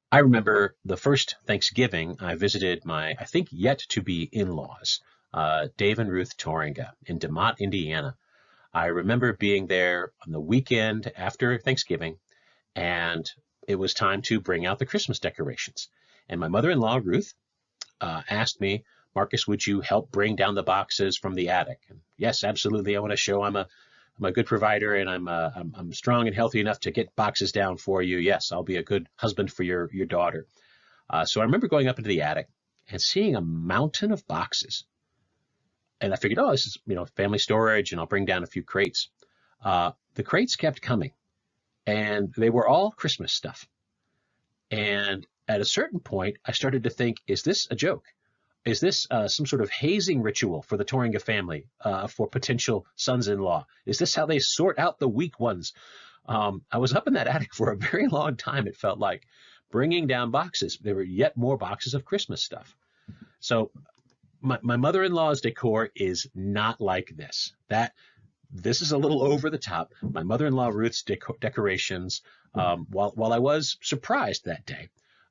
I remember the first Thanksgiving I visited my, I think, yet to be in-laws, Dave and Ruth Torringa in DeMott, Indiana. I remember being there on the weekend after Thanksgiving, and it was time to bring out the Christmas decorations. And my mother-in-law, Ruth, asked me, Marcus, would you help bring down the boxes from the attic? And yes, absolutely. I want to show I'm a good provider, and I'm strong and healthy enough to get boxes down for you. Yes, I'll be a good husband for your daughter. So I remember going up into the attic and seeing a mountain of boxes. And I figured, oh, this is, family storage, and I'll bring down a few crates. The crates kept coming, and they were all Christmas stuff. And at a certain point, I started to think, is this a joke? Is this some sort of hazing ritual for the Torringa family, for potential sons-in-law? Is this how they sort out the weak ones? I was up in that attic for a very long time, it felt like, bringing down boxes. There were yet more boxes of Christmas stuff. So my mother-in-law's decor is not like this. This is a little over the top. My mother-in-law Ruth's decorations, while I was surprised that day,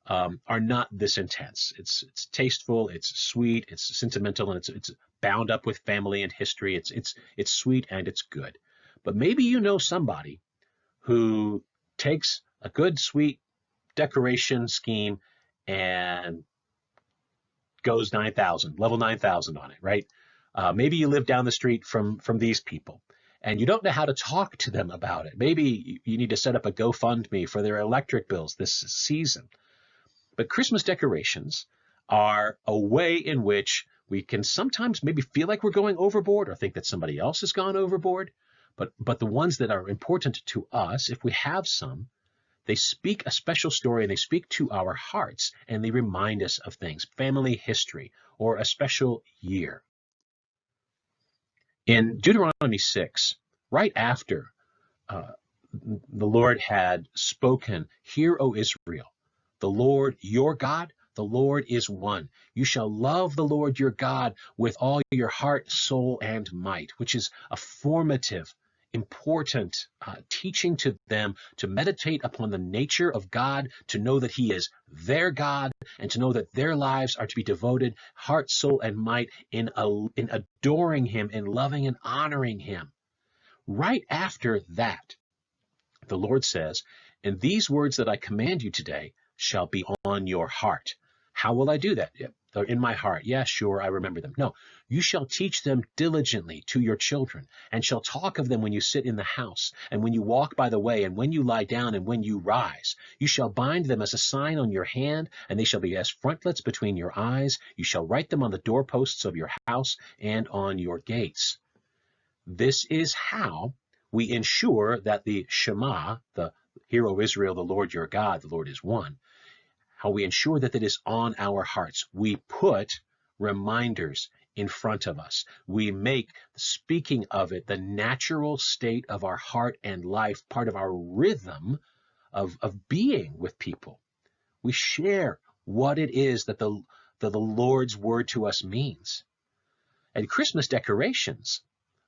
are not this intense. It's tasteful, it's sweet, it's sentimental, and it's bound up with family and history. It's sweet and it's good. But maybe you know somebody who takes a good, sweet decoration scheme and goes 9,000, level 9,000 on it, right? Maybe you live down the street from these people, and you don't know how to talk to them about it. Maybe you need to set up a GoFundMe for their electric bills this season. But Christmas decorations are a way in which we can sometimes maybe feel like we're going overboard or think that somebody else has gone overboard. But the ones that are important to us, if we have some, they speak a special story, and they speak to our hearts, and they remind us of things, family history, or a special year. In Deuteronomy 6, right after uh, the Lord had spoken, "Hear, O Israel, the Lord your God, the Lord is one. You shall love the Lord your God with all your heart, soul, and might," which is a formative, important teaching to them to meditate upon the nature of God, to know that He is their God, and to know that their lives are to be devoted, heart, soul, and might, in adoring Him, in loving and honoring Him. Right after that, the Lord says, "And these words that I command you today shall be on your heart." How will I do that? They're in my heart. Yeah, sure, I remember them. No, you shall teach them diligently to your children, and shall talk of them when you sit in the house, and when you walk by the way, and when you lie down, and when you rise. You shall bind them as a sign on your hand, and they shall be as frontlets between your eyes. You shall write them on the doorposts of your house and on your gates. This is how we ensure that the Shema, the "Hear, O Israel, the Lord your God, the Lord is one," how we ensure that it is on our hearts. We put reminders in front of us. We make speaking of it the natural state of our heart and life, part of our rhythm of being with people. We share what it is that the Lord's word to us means. And Christmas decorations,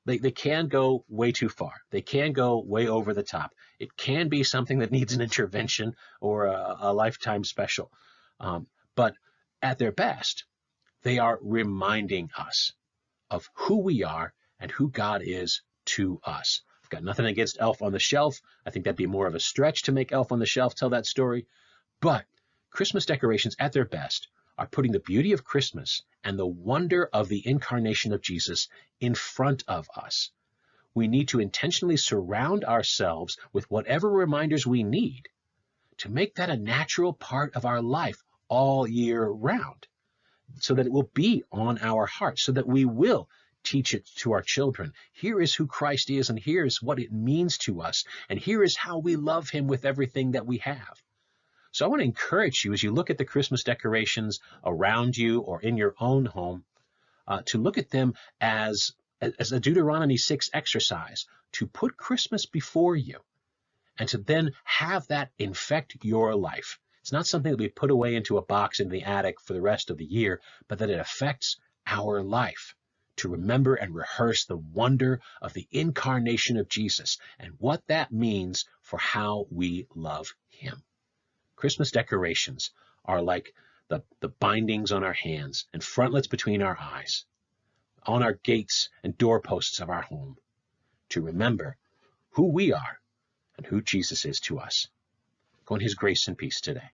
they can go way too far. They can go way over the top. It can be something that needs an intervention or a lifetime special. But at their best, they are reminding us of who we are and who God is to us. I've got nothing against Elf on the Shelf. I think that'd be more of a stretch to make Elf on the Shelf tell that story. But Christmas decorations at their best are putting the beauty of Christmas and the wonder of the incarnation of Jesus in front of us. We need to intentionally surround ourselves with whatever reminders we need to make that a natural part of our life all year round, so that it will be on our hearts, so that we will teach it to our children. Here is who Christ is, and here is what it means to us, and here is how we love Him with everything that we have. So I want to encourage you, as you look at the Christmas decorations around you or in your own home, to look at them as a Deuteronomy 6 exercise, to put Christmas before you and to then have that infect your life. It's not something that we put away into a box in the attic for the rest of the year, but that it affects our life, to remember and rehearse the wonder of the incarnation of Jesus and what that means for how we love Him. Christmas decorations are like the bindings on our hands and frontlets between our eyes, on our gates and doorposts of our home, to remember who we are and who Jesus is to us. Go in his grace and peace today.